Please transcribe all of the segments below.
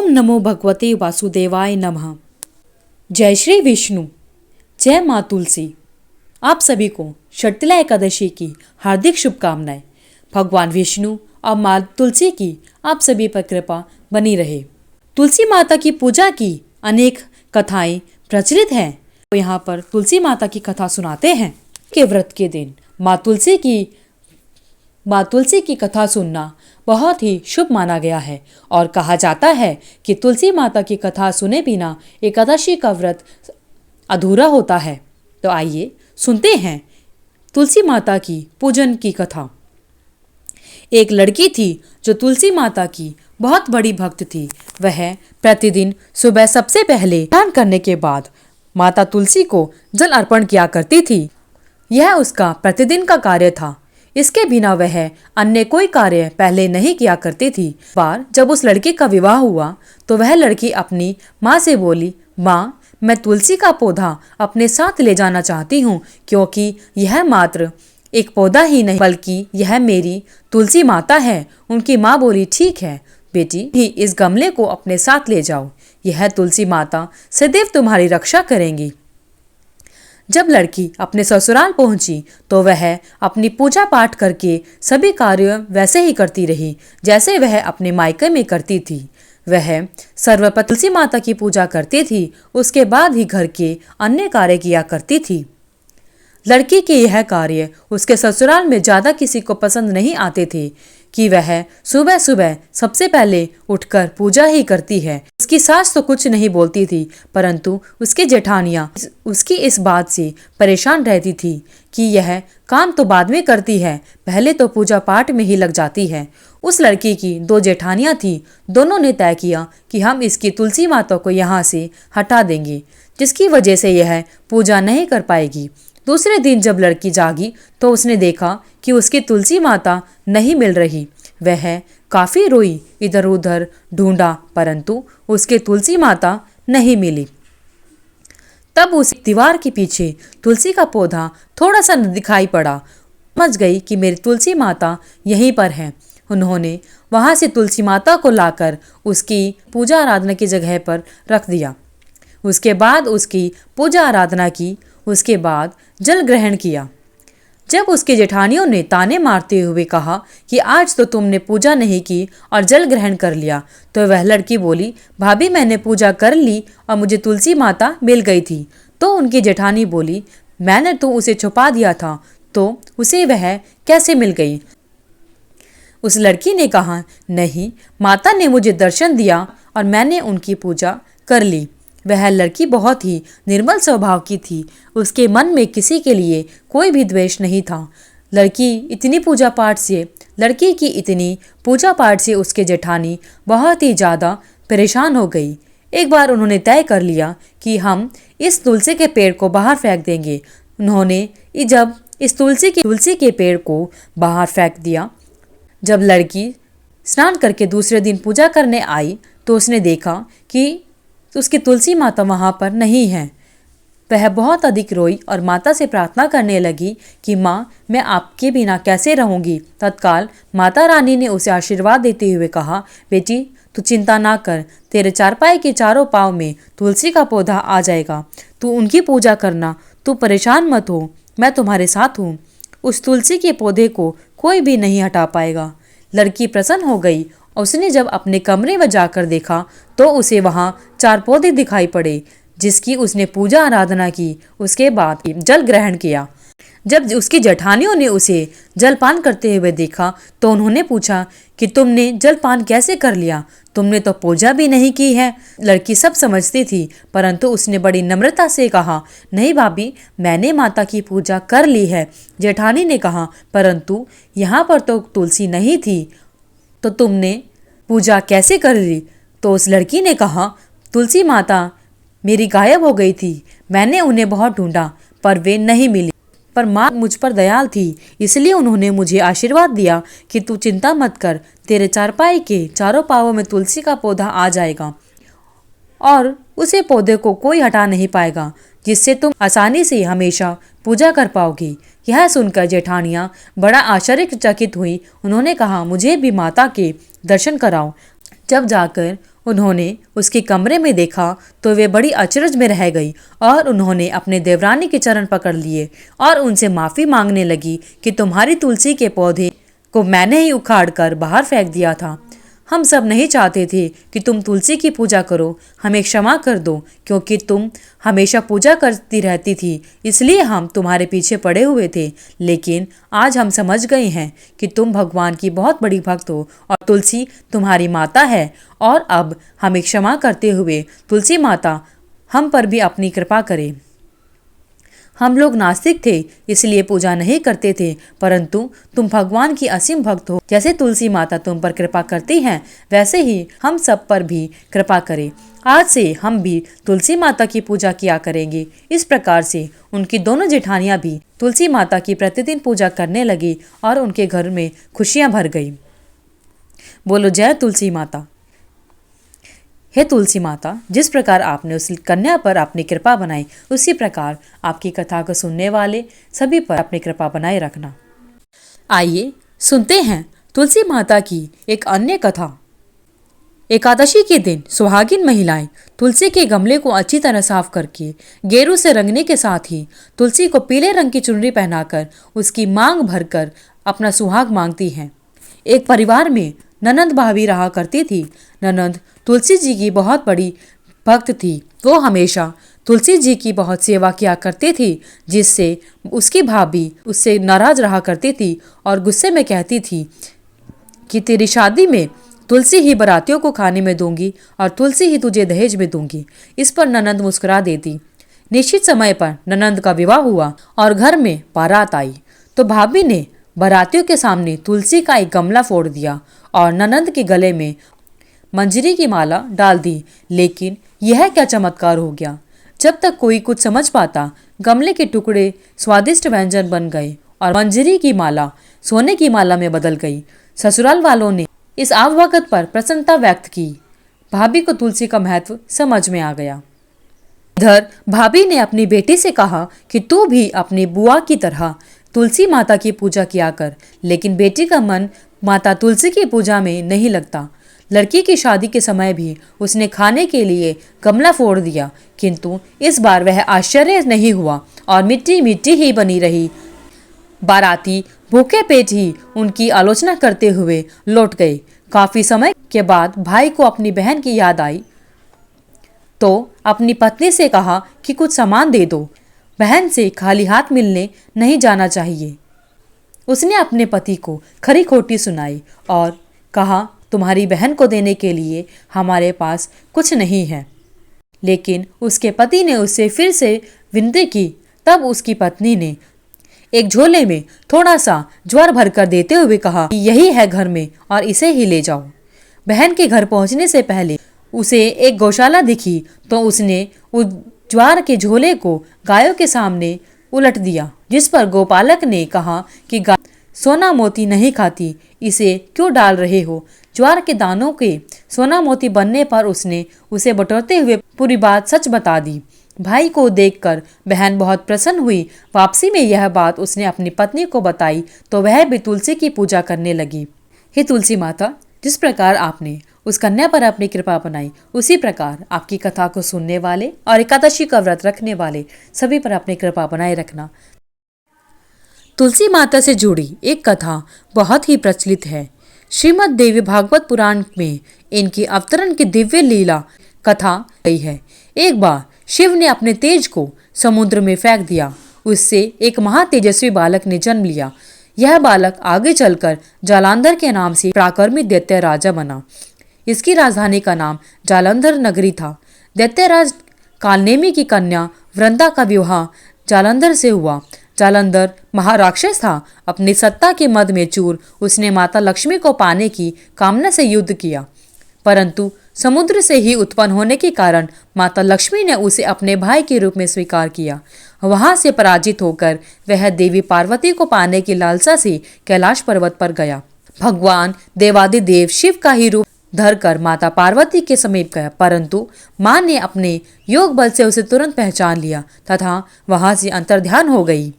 ओम नमो भगवते वासुदेवाय नमः। जय श्री विष्णु, जय माँ तुलसी। आप सभी को षटतिला एकादशी की हार्दिक शुभकामनाएं। भगवान विष्णु और माँ तुलसी की आप सभी पर कृपा बनी रहे। तुलसी माता की पूजा की अनेक कथाएं प्रचलित हैं। तो यहाँ पर तुलसी माता की कथा सुनाते हैं। के व्रत के दिन माँ तुलसी की कथा सुनना बहुत ही शुभ माना गया है और कहा जाता है कि तुलसी माता की कथा सुने बिना एकादशी का व्रत अधूरा होता है। तो आइए सुनते हैं तुलसी माता की पूजन की कथा। एक लड़की थी जो तुलसी माता की बहुत बड़ी भक्त थी। वह प्रतिदिन सुबह सबसे पहले स्नान करने के बाद माता तुलसी को जल अर्पण किया करती थी। यह उसका प्रतिदिन का कार्य था। इसके बिना वह अन्य कोई कार्य पहले नहीं किया करती थी। बार जब उस लड़की का विवाह हुआ तो वह लड़की अपनी माँ से बोली, माँ, मैं तुलसी का पौधा अपने साथ ले जाना चाहती हूँ, क्योंकि यह मात्र एक पौधा ही नहीं बल्कि यह मेरी तुलसी माता है। उनकी माँ बोली, ठीक है बेटी, भी इस गमले को अपने साथ ले जाओ। यह तुलसी माता सदैव तुम्हारी रक्षा करेंगी। जब लड़की अपने ससुराल पहुंची तो वह अपनी पूजा पाठ करके सभी कार्य वैसे ही करती रही जैसे वह अपने मायके में करती थी। वह सर्वप्रथम तुलसी माता की पूजा करती थी, उसके बाद ही घर के अन्य कार्य किया करती थी। लड़की के यह कार्य उसके ससुराल में ज़्यादा किसी को पसंद नहीं आते थे कि वह सुबह सुबह सबसे पहले उठकर पूजा ही करती है। उसकी सास तो कुछ नहीं बोलती थी, परंतु उसकी जेठानियाँ उसकी इस बात से परेशान रहती थी कि यह काम तो बाद में करती है, पहले तो पूजा पाठ में ही लग जाती है। उस लड़की की दो जेठानियाँ थीं। दोनों ने तय किया कि हम इसकी तुलसी माता को यहाँ से हटा देंगे, जिसकी वजह से यह पूजा नहीं कर पाएगी। दूसरे दिन जब लड़की जागी तो उसने देखा कि उसकी तुलसी माता नहीं मिल रही। वह काफ़ी रोई, इधर उधर ढूंढा, परंतु उसके तुलसी माता नहीं मिली। तब उस दीवार के पीछे तुलसी का पौधा थोड़ा सा दिखाई पड़ा। समझ गई कि मेरी तुलसी माता यहीं पर है। उन्होंने वहाँ से तुलसी माता को लाकर उसकी पूजा आराधना की जगह पर रख दिया। उसके बाद उसकी पूजा आराधना की। उसके बाद जल ग्रहण किया। जब उसके जेठानियों ने ताने मारते हुए कहा कि आज तो तुमने पूजा नहीं की और जल ग्रहण कर लिया, तो वह लड़की बोली, भाभी, मैंने पूजा कर ली और मुझे तुलसी माता मिल गई थी। तो उनकी जेठानी बोली, मैंने तो उसे छुपा दिया था, तो उसे वह कैसे मिल गई? उस लड़की ने कहा, नहीं, माता ने मुझे दर्शन दिया और मैंने उनकी पूजा कर ली। वह लड़की बहुत ही निर्मल स्वभाव की थी। उसके मन में किसी के लिए कोई भी द्वेष नहीं था। लड़की की इतनी पूजा पाठ से उसके जेठानी बहुत ही ज़्यादा परेशान हो गई। एक बार उन्होंने तय कर लिया कि हम इस तुलसी के पेड़ को बाहर फेंक देंगे। उन्होंने जब इस तुलसी के पेड़ को बाहर फेंक दिया, जब लड़की स्नान करके दूसरे दिन पूजा करने आई तो उसने देखा कि उसकी तुलसी माता वहाँ पर नहीं है। वह बहुत अधिक रोई और माता से प्रार्थना करने लगी कि माँ, मैं आपके बिना कैसे रहूँगी। तत्काल माता रानी ने उसे आशीर्वाद देते हुए कहा, बेटी, तू चिंता ना कर, तेरे चारपाई के चारों पाँव में तुलसी का पौधा आ जाएगा। तू उनकी पूजा करना, तू परेशान मत हो, मैं तुम्हारे साथ हूँ। उस तुलसी के पौधे को कोई भी नहीं हटा पाएगा। लड़की प्रसन्न हो गई। उसने जब अपने कमरे में जाकर देखा तो उसे वहाँ 4 पौधे दिखाई पड़े, जिसकी उसने पूजा आराधना की। उसके बाद जल ग्रहण किया। जब उसकी जेठानियों ने उसे जलपान करते हुए देखा तो उन्होंने पूछा कि तुमने जलपान कैसे कर लिया? तुमने तो पूजा भी नहीं की है। लड़की सब समझती थी, परंतु उसने बड़ी नम्रता से कहा, नहीं भाभी, मैंने माता की पूजा कर ली है। जेठानी ने कहा, परंतु यहाँ पर तो तुलसी नहीं थी, तो तुमने पूजा कैसे कर ली? तो उस लड़की ने कहा, तुलसी माता मेरी गायब हो गई थी। मैंने उन्हें बहुत ढूंढा पर वे नहीं मिली, पर माँ मुझ पर दयाल थी, इसलिए उन्होंने मुझे आशीर्वाद दिया कि तू चिंता मत कर, तेरे चारपाई के चारों पाँवों में तुलसी का पौधा आ जाएगा और उसे पौधे को कोई हटा नहीं पाएगा, जिससे तुम आसानी से हमेशा पूजा कर पाओगी। यह सुनकर जेठानियाँ बड़ा आश्चर्यचकित हुई। उन्होंने कहा, मुझे भी माता के दर्शन कराओ। जब जाकर उन्होंने उसके कमरे में देखा तो वे बड़ी अचरज में रह गई और उन्होंने अपने देवरानी के चरण पकड़ लिए और उनसे माफ़ी मांगने लगी कि तुम्हारी तुलसी के पौधे को मैंने ही उखाड़ कर बाहर फेंक दिया था। हम सब नहीं चाहते थे कि तुम तुलसी की पूजा करो, हमें क्षमा कर दो क्योंकि तुम हमेशा पूजा करती रहती थी, इसलिए हम तुम्हारे पीछे पड़े हुए थे। लेकिन आज हम समझ गए हैं कि तुम भगवान की बहुत बड़ी भक्त हो और तुलसी तुम्हारी माता है। और अब हमें क्षमा करते हुए तुलसी माता हम पर भी अपनी कृपा करे। हम लोग नास्तिक थे इसलिए पूजा नहीं करते थे, परंतु तुम भगवान की असीम भक्त हो। जैसे तुलसी माता तुम पर कृपा करती हैं वैसे ही हम सब पर भी कृपा करें। आज से हम भी तुलसी माता की पूजा किया करेंगे। इस प्रकार से उनकी दोनों जेठानियां भी तुलसी माता की प्रतिदिन पूजा करने लगी और उनके घर में खुशियां भर गई। बोलो जय तुलसी माता। हे तुलसी माता, जिस प्रकार आपने उस कन्या पर अपनी कृपा बनाई उसी प्रकार आपकी कथा को सुनने वाले सभी पर अपनी कृपा बनाए रखना। आइए सुनते हैं तुलसी माता की एक अन्य कथा। एकादशी के दिन सुहागिन महिलाएं तुलसी के गमले को अच्छी तरह साफ करके गेरू से रंगने के साथ ही तुलसी को पीले रंग की चुनरी पहनाकर उसकी मांग भरकर अपना सुहाग मांगती हैं। एक परिवार में ननंद भाभी रहा करती थी। ननंद तुलसी जी की बहुत बड़ी भक्त थी। वो हमेशा तुलसी जी की बहुत सेवा किया करती थी, जिससे उसकी भाभी उससे नाराज रहा करती थी और गुस्से में कहती थी कि तेरी शादी में तुलसी ही बारातियों को खाने में दूंगी और तुलसी ही तुझे दहेज में दूंगी। इस पर ननंद मुस्कुरा देती। निश्चित समय पर ननंद का विवाह हुआ और घर में बारात आई तो भाभी ने बारातियों के सामने तुलसी का एक गमला फोड़ दिया और ननंद के गले में मंजरी की माला डाल दी। लेकिन यह क्या चमत्कार हो गया। जब तक कोई कुछ समझ पाता, गमले के टुकड़े स्वादिष्ट व्यंजन बन गए और मंजरी की माला सोने की माला में बदल गई। ससुराल वालों ने इस आवभगत पर प्रसन्नता व्यक्त की। भाभी को तुलसी का महत्व समझ में आ गया। इधर भाभी ने अपनी बेटी से कहा कि तू भी अपनी बुआ की तरह तुलसी माता की पूजा किया कर, लेकिन बेटी का मन माता तुलसी की पूजा में नहीं लगता। लड़की की शादी के समय भी उसने खाने के लिए गमला फोड़ दिया, किंतु इस बार वह आश्चर्य नहीं हुआ और मिट्टी मिट्टी ही बनी रही। बाराती भूखे पेट ही उनकी आलोचना करते हुए लौट गए। काफी समय के बाद भाई को अपनी बहन की याद आई तो अपनी पत्नी से कहा कि कुछ सामान दे दो। बहन से खाली हाथ मिलने नहीं जाना चाहिए। उसने अपने पति को खरी खोटी सुनाई और कहा, तुम्हारी बहन को देने के लिए हमारे पास कुछ नहीं है। लेकिन उसके पति ने उससे फिर से विनती की। तब उसकी पत्नी ने एक झोले में थोड़ा सा ज्वार भरकर देते हुए कहा कि यही है घर में और इसे ही ले जाओ। बहन के घर पहुंचने से पहले उसे एक गौशाला दिखी तो उसने उस ज्वार के झोले को गायों के सामने उलट दिया, जिस पर गोपालक ने कहा कि गाय सोना मोती नहीं खाती, इसे क्यों डाल रहे हो। ज्वार के दानों के सोना मोती बनने पर उसने उसे बटोरते हुए पूरी बात सच बता दी। भाई को देखकर बहन बहुत प्रसन्न हुई। वापसी में यह बात उसने अपनी पत्नी को बताई तो वह भी तुलसी की पूजा करने लगी। हे तुलसी माता, जिस प्रकार आपने उस कन्या पर अपनी कृपा बनाई उसी प्रकार आपकी कथा को सुनने वाले और एकादशी का व्रत रखने वाले सभी पर अपनी कृपा बनाए रखना। तुलसी माता से जुड़ी एक कथा बहुत ही प्रचलित है। श्रीमद् देवी भागवत पुराण में इनकी अवतरण की दिव्य लीला कथा गई है। एक बार शिव ने अपने तेज को समुद्र में फेंक दिया। उससे एक महातेजस्वी बालक ने जन्म लिया। यह बालक आगे चलकर जालंधर के नाम से पराक्रमी दैत्य राजा बना। इसकी राजधानी का नाम जालंधर नगरी था। दैत्यराज कालनेमी की कन्या वृंदा का विवाह जालंधर से हुआ। जालंधर महाराक्षस था। अपनी सत्ता के मद में चूर उसने माता लक्ष्मी को पाने की कामना से युद्ध किया, परंतु समुद्र से ही उत्पन्न होने के कारण माता लक्ष्मी ने उसे अपने भाई के रूप में स्वीकार किया। वहां से पराजित होकर वह देवी पार्वती को पाने की लालसा से कैलाश पर्वत पर गया। भगवान देवादिदेव शिव का ही रूप धरकर माता पार्वती के समीप गया, परंतु मां ने अपने योग बल से उसे तुरंत पहचान लिया तथा वहां से अंतर्ध्यान हो गई।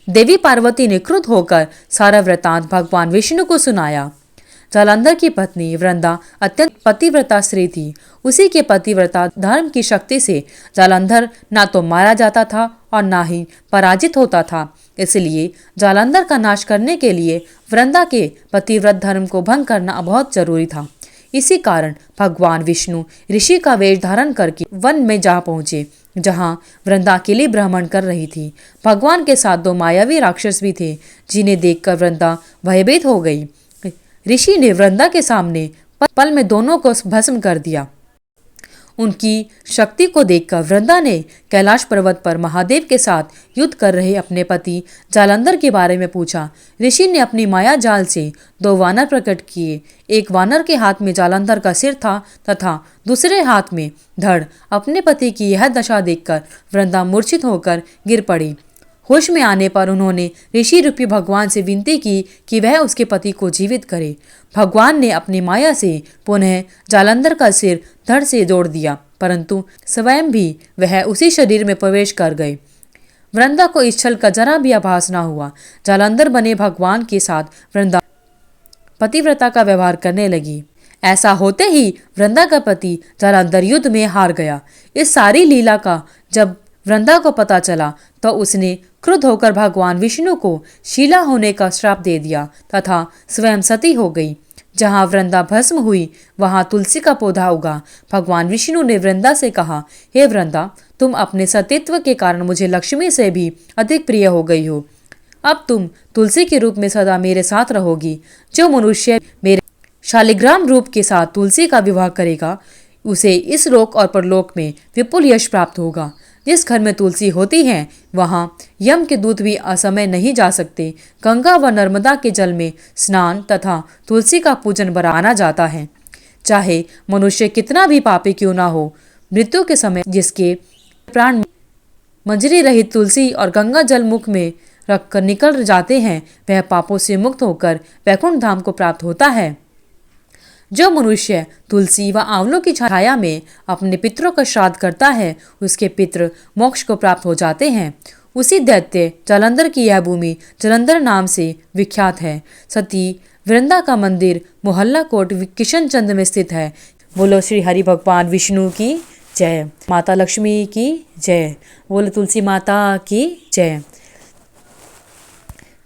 देवी पार्वती ने क्रुद्ध होकर सारा वृतांत भगवान विष्णु को सुनाया। जालंधर की पत्नी वृंदा अत्यंत पतिव्रता स्त्री थी। उसी के पतिव्रता धर्म की शक्ति से जालंधर ना तो मारा जाता था और ना ही पराजित होता था। इसलिए जालंधर का नाश करने के लिए वृंदा के पतिव्रत धर्म को भंग करना बहुत जरूरी था। इसी कारण भगवान विष्णु ऋषि का वेश धारण करके वन में जा पहुंचे, जहां वृंदा अकेली भ्रमण कर रही थी। भगवान के साथ 2 मायावी राक्षस भी थे, जिन्हें देखकर वृंदा भयभीत हो गई। ऋषि ने वृंदा के सामने पल में दोनों को भस्म कर दिया। उनकी शक्ति को देखकर वृंदा ने कैलाश पर्वत पर महादेव के साथ युद्ध कर रहे अपने पति जालंधर के बारे में पूछा। ऋषि ने अपनी माया जाल से 2 वानर प्रकट किए। एक वानर के हाथ में जालंधर का सिर था तथा दूसरे हाथ में धड़। अपने पति की यह दशा देखकर वृंदा मूर्छित होकर गिर पड़ी। होश में आने पर उन्होंने ऋषि रूपी भगवान से विनती की कि वह उसके पति को जीवित करे। भगवान ने अपनी माया से पुनः जालंधर का सिर धड़ से जोड़ दिया, परंतु स्वयं भी वह उसी शरीर में प्रवेश कर गए। वृंदा को इस छल का जरा भी आभास न हुआ। जालंधर बने भगवान के साथ वृंदा पतिव्रता का व्यवहार करने लगी। ऐसा होते ही वृंदा का पति जालंधर युद्ध में हार गया। इस सारी लीला का जब वृंदा को पता चला तो उसने क्रुद्ध होकर भगवान विष्णु को शीला होने का श्राप दे दिया तथा स्वयं सती हो गई। जहां वृंदा भस्म हुई वहां तुलसी का पौधा उगा। भगवान विष्णु ने वृंदा से कहा, हे वृंदा, तुम अपने सतीत्व के कारण मुझे लक्ष्मी से भी अधिक प्रिय हो गई हो। अब तुम तुलसी के रूप में सदा मेरे साथ रहोगी। जो मनुष्य मेरे शालिग्राम रूप के साथ तुलसी का विवाह करेगा, उसे इस लोक और परलोक में विपुल यश प्राप्त होगा। जिस घर में तुलसी होती है वहां यम के दूत भी असमय नहीं जा सकते। गंगा व नर्मदा के जल में स्नान तथा तुलसी का पूजन बराना जाता है। चाहे मनुष्य कितना भी पापी क्यों ना हो, मृत्यु के समय जिसके प्राण मंजरी रहित तुलसी और गंगा जल मुख में रखकर निकल जाते हैं, वह पापों से मुक्त होकर वैकुंठ धाम को प्राप्त होता है। जो मनुष्य तुलसी व आंवलों की छाया में अपने पितरों का श्राद्ध करता है, उसके पितृ मोक्ष को प्राप्त हो जाते हैं। उसी दैत्य जालंधर की यह भूमि जालंधर नाम से विख्यात है। सती वृंदा का मंदिर मोहल्ला कोट किशनचंद में स्थित है। बोलो श्री हरि भगवान विष्णु की जय, माता लक्ष्मी की जय, बोलो तुलसी माता की जय।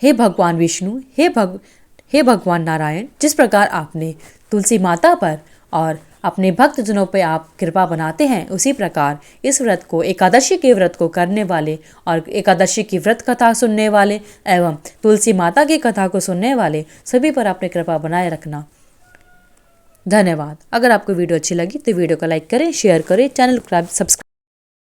हे भगवान विष्णु, हे भगवान नारायण, जिस प्रकार आपने तुलसी माता पर और अपने भक्तजनों पर आप कृपा बनाते हैं, उसी प्रकार इस व्रत को, एकादशी के व्रत को करने वाले और एकादशी की व्रत कथा सुनने वाले एवं तुलसी माता की कथा को सुनने वाले सभी पर आपने कृपा बनाए रखना। धन्यवाद। अगर आपको वीडियो अच्छी लगी तो वीडियो को लाइक करें, शेयर करें, चैनल को सब्सक्राइब